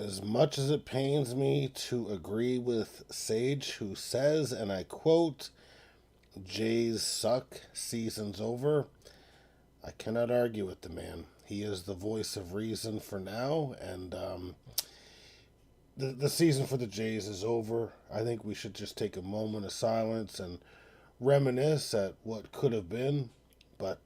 As much as it pains me to agree with Sage, who says, and I quote, Jays suck, season's over, I cannot argue with the man. He is the voice of reason for now, and the season for the Jays is over. I think we should just take a moment of silence and reminisce at what could have been, but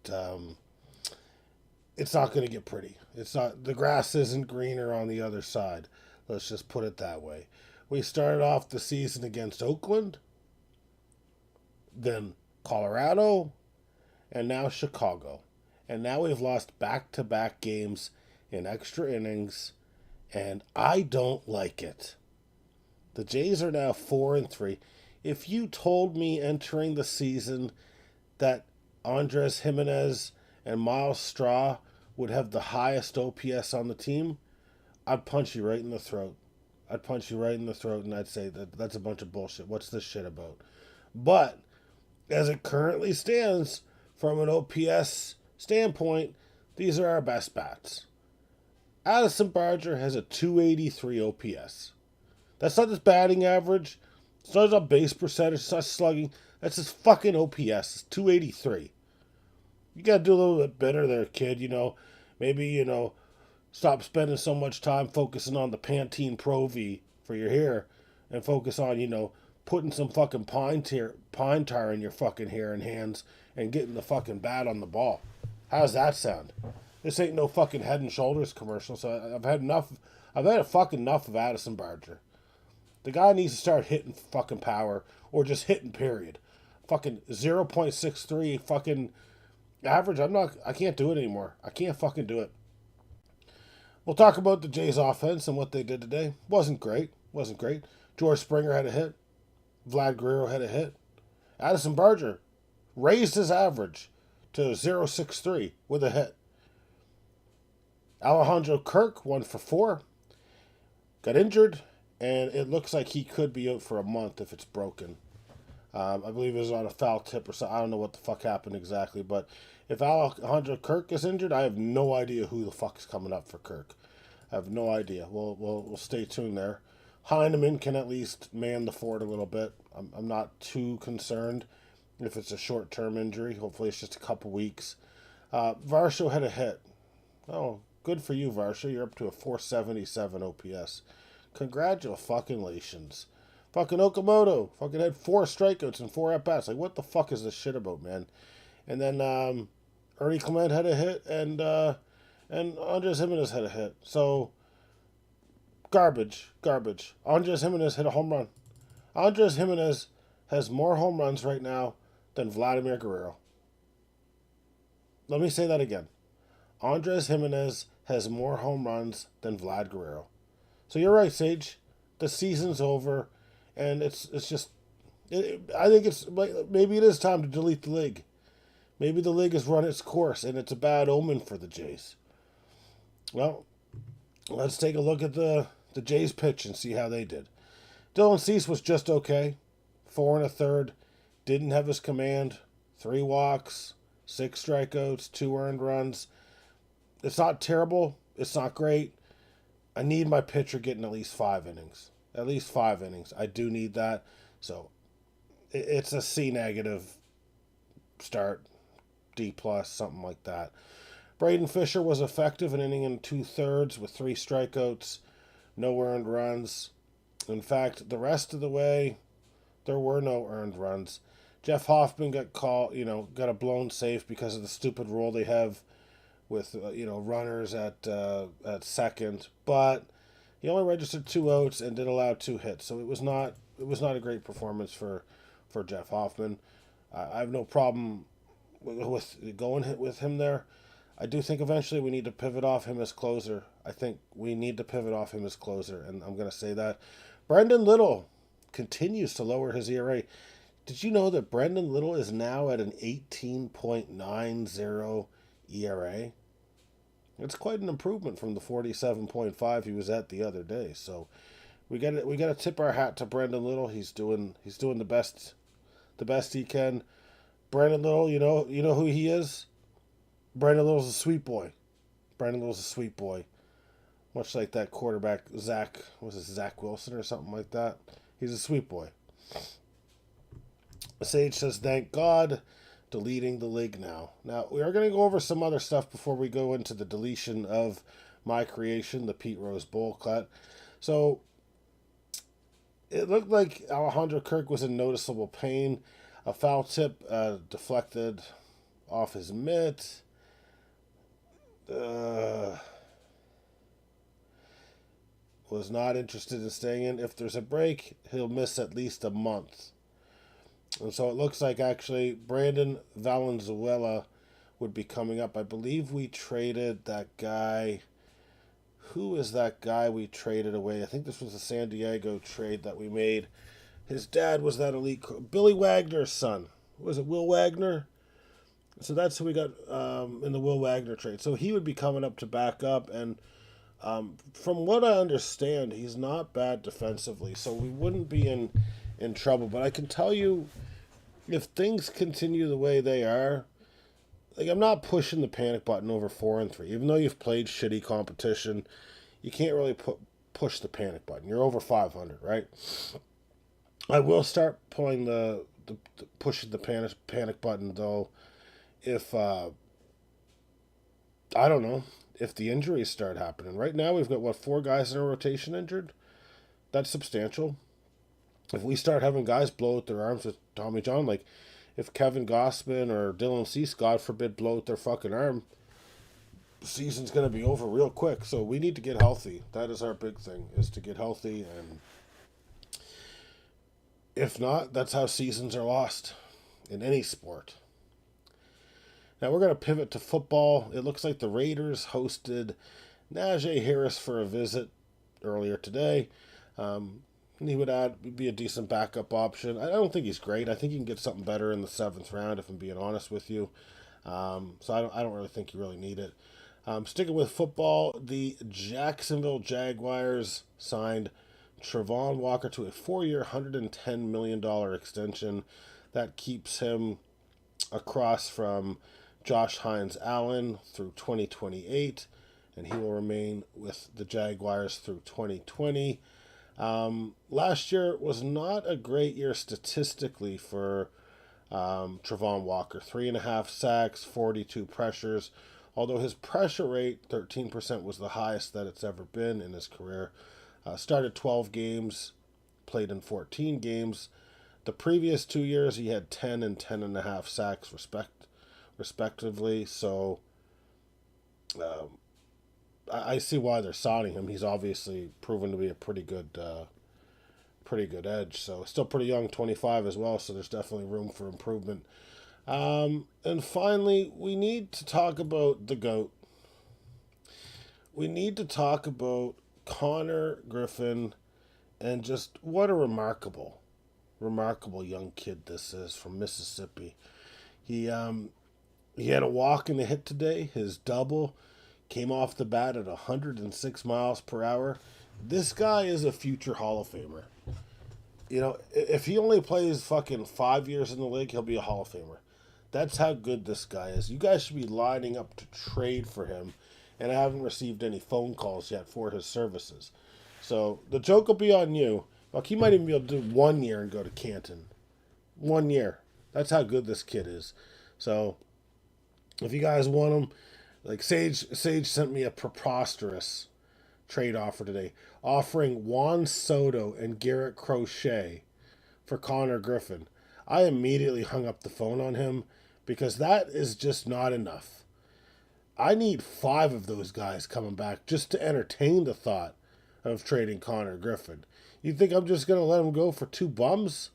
it's not going to get pretty. It's not. The grass isn't greener on the other side. Let's just put it that way. We started off the season against Oakland, then Colorado, and now Chicago. And now we've lost back-to-back games in extra innings, and I don't like it. The Jays are now 4-3. If you told me entering the season that Andres Jimenez and Miles Straw would have the highest OPS on the team, I'd punch you right in the throat. I'd punch you right in the throat and I'd say that's a bunch of bullshit. What's this shit about? But as it currently stands, from an OPS standpoint, these are our best bats. Addison Barger has a 283 OPS. That's not his batting average. It's not his base percentage. It's not slugging. That's his fucking OPS. It's 283. You got to do a little bit better there, kid. Maybe, stop spending so much time focusing on the Pantene Pro V for your hair and focus on, putting some fucking pine tar in your fucking hair and hands and getting the fucking bat on the ball. How's that sound? This ain't no fucking Head and Shoulders commercial, so I've had enough. I've had fucking enough of Addison Barger. The guy needs to start hitting fucking power or just hitting period. Fucking 0.63 fucking average. I can't do it anymore. I can't fucking do it. We'll talk about the Jays offense and what they did today. Wasn't great. George Springer had a hit. Vlad Guerrero had a hit. Addison Barger raised his average to 0.63 with a hit. Alejandro Kirk, 1 for 4. Got injured, and it looks like he could be out for a month if it's broken. I believe it was on a foul tip or something. I don't know what the fuck happened exactly, but if Alejandro Kirk is injured, I have no idea who the fuck is coming up for Kirk. I have no idea. We'll stay tuned there. Heineman can at least man the fort a little bit. I'm not too concerned if it's a short-term injury. Hopefully it's just a couple weeks. Varsho had a hit. Oh, good for you, Varsho. You're up to a 477 OPS. Congratulations. Fucking Okamoto fucking had 4 strikeouts and 4 at-bats. Like, what the fuck is this shit about, man? And then Ernie Clement had a hit, and Andres Jimenez had a hit. So, garbage. Andres Jimenez hit a home run. Andres Jimenez has more home runs right now than Vladimir Guerrero. Let me say that again. Andres Jimenez has more home runs than Vlad Guerrero. So you're right, Sage. The season's over, and it's just. I think it's maybe it is time to delete the league. Maybe the league has run its course, and it's a bad omen for the Jays. Well, let's take a look at the Jays pitch and see how they did. Dylan Cease was just okay. 4 1/3. Didn't have his command. 3 walks, 6 strikeouts, 2 earned runs. It's not terrible. It's not great. I need my pitcher getting at least 5 innings. At least 5 innings. I do need that. So it's a C negative start. D plus, something like that. Braden Fisher was effective, an inning and 2/3 with 3 strikeouts, no earned runs. In fact, the rest of the way, there were no earned runs. Jeff Hoffman got got a blown safe because of the stupid rule they have with runners at second, but he only registered 2 outs and did allow 2 hits. So it was not a great performance for Jeff Hoffman. I have no problem with going with him there. I do think eventually we need to pivot off him as closer. I think we need to pivot off him as closer, and I'm going to say that. Brendan Little continues to lower his ERA. Did you know that Brendan Little is now at an 18.90 ERA? It's quite an improvement from the 47.5 he was at the other day. So we got to tip our hat to Brendan Little. He's doing the best he can. Brendan Little, you know who he is? Brendan Little's a sweet boy. Much like that quarterback, Zach Wilson or something like that? He's a sweet boy. Sage says, thank God, deleting the league now. Now, we are going to go over some other stuff before we go into the deletion of my creation, the Pete Rose Bowl cut. So, it looked like Alejandro Kirk was in noticeable pain. A foul tip deflected off his mitt. Was not interested in staying in. If there's a break, he'll miss at least a month. And so it looks like actually Brandon Valenzuela would be coming up. I believe we traded that guy. Who is that guy we traded away? I think this was a San Diego trade that we made. His dad was that elite. Billy Wagner's son. Was it Will Wagner? So that's who we got in the Will Wagner trade. So he would be coming up to back up. And from what I understand, he's not bad defensively. So we wouldn't be in trouble. But I can tell you, if things continue the way they are, like, I'm not pushing the panic button over 4-3. Even though you've played shitty competition, you can't really push the panic button. You're over 500, right? I will start pulling the pushing the panic button though if I don't know, if the injuries start happening. Right now we've got 4 guys in our rotation injured. That's substantial. If we start having guys blow out their arms with Tommy John, like if Kevin Gossman or Dylan Cease, God forbid, blow out their fucking arm, the season's going to be over real quick. So we need to get healthy. That is our big thing, is to get healthy. And if not, that's how seasons are lost in any sport. Now we're going to pivot to football. It looks like the Raiders hosted Najee Harris for a visit earlier today. He would be a decent backup option. I don't think he's great. I think you can get something better in the 7th round, if I'm being honest with you. So I don't really think you really need it. Sticking with football, the Jacksonville Jaguars signed Travon Walker to a 4-year, $110 million extension. That keeps him across from Josh Hines-Allen through 2028, and he will remain with the Jaguars through 2020. Last year was not a great year statistically for Travon Walker. 3.5 sacks, 42 pressures. Although his pressure rate, 13%, was the highest that it's ever been in his career. Started 12 games, played in 14 games. The previous 2 years, he had 10 and 10.5 sacks, respectively. So I see why they're signing him. He's obviously proven to be a pretty good edge. So still pretty young, 25 as well. So there's definitely room for improvement. And finally, we need to talk about the GOAT. We need to talk about Connor Griffin, and just what a remarkable young kid this is from Mississippi. He had a walk and a hit today. His double came off the bat at 106 miles per hour. This guy is a future Hall of Famer. You know, if he only plays fucking 5 years in the league, he'll be a Hall of Famer. That's how good this guy is. You guys should be lining up to trade for him, and I haven't received any phone calls yet for his services. So the joke will be on you. Like, he might even be able to do 1 year and go to Canton. 1 year. That's how good this kid is. So if you guys want him, like Sage sent me a preposterous trade offer today, offering Juan Soto and Garrett Crochet for Connor Griffin. I immediately hung up the phone on him because that is just not enough. I need 5 of those guys coming back just to entertain the thought of trading Connor Griffin. You think I'm just going to let him go for 2 bums?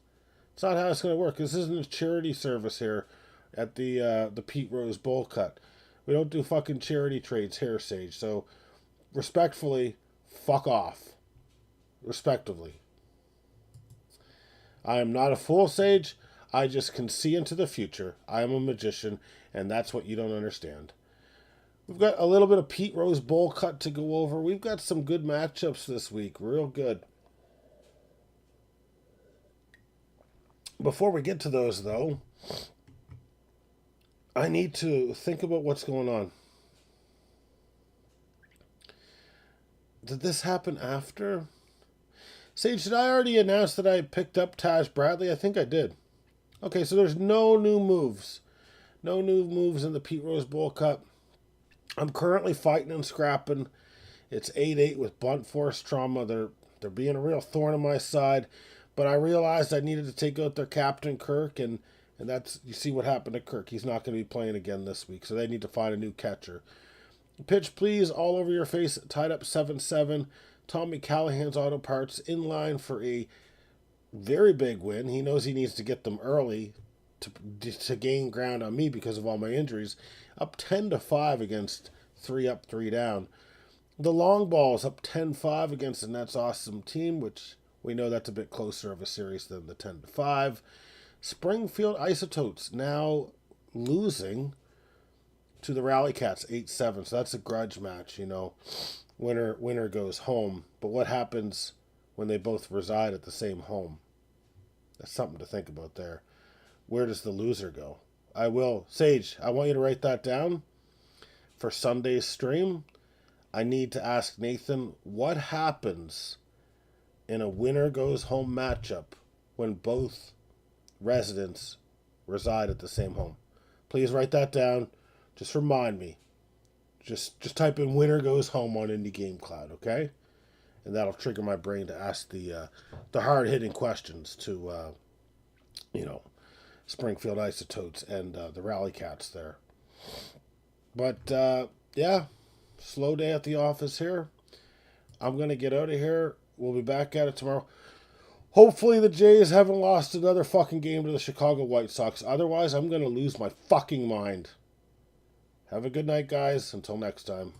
It's not how it's going to work. This isn't a charity service here at the Pete Rose Bowl cut. We don't do fucking charity trades here, Sage. So, respectfully, fuck off. Respectively. I am not a fool, Sage. I just can see into the future. I am a magician, and that's what you don't understand. We've got a little bit of Pete Rose Bowl cut to go over. We've got some good matchups this week. Real good. Before we get to those, though, I need to think about what's going on. Did this happen after? Sage, did I already announce that I picked up Taj Bradley? I think I did. Okay, so there's no new moves. No new moves in the Pete Rose Bowl Cup. I'm currently fighting and scrapping. It's 8-8 with blunt force trauma. They're being a real thorn in my side. But I realized I needed to take out their captain, Kirk, and that's, you see what happened to Kirk. He's not going to be playing again this week, so they need to find a new catcher. Pitch, please, all over your face, tied up 7-7. Tommy Callahan's Auto Parts in line for a very big win. He knows he needs to get them early to gain ground on me because of all my injuries. Up 10-5 against 3 up, 3 down. The long ball's up 10-5 against the Nets' awesome team, which we know that's a bit closer of a series than the 10-5. Springfield Isotopes now losing to the Rally Cats 8-7. So that's a grudge match, you know. Winner goes home. But what happens when they both reside at the same home? That's something to think about there. Where does the loser go? Sage, I want you to write that down for Sunday's stream. I need to ask Nathan, what happens in a winner goes home matchup when both residents reside at the same home? Please write that down. Just remind me. Just type in winner goes home on Indie Game Cloud, okay? And that'll trigger my brain to ask the hard-hitting questions to, Springfield Isotopes and the Rally Cats there. But, yeah, slow day at the office here. I'm going to get out of here. We'll be back at it tomorrow. Hopefully the Jays haven't lost another fucking game to the Chicago White Sox. Otherwise, I'm going to lose my fucking mind. Have a good night, guys. Until next time.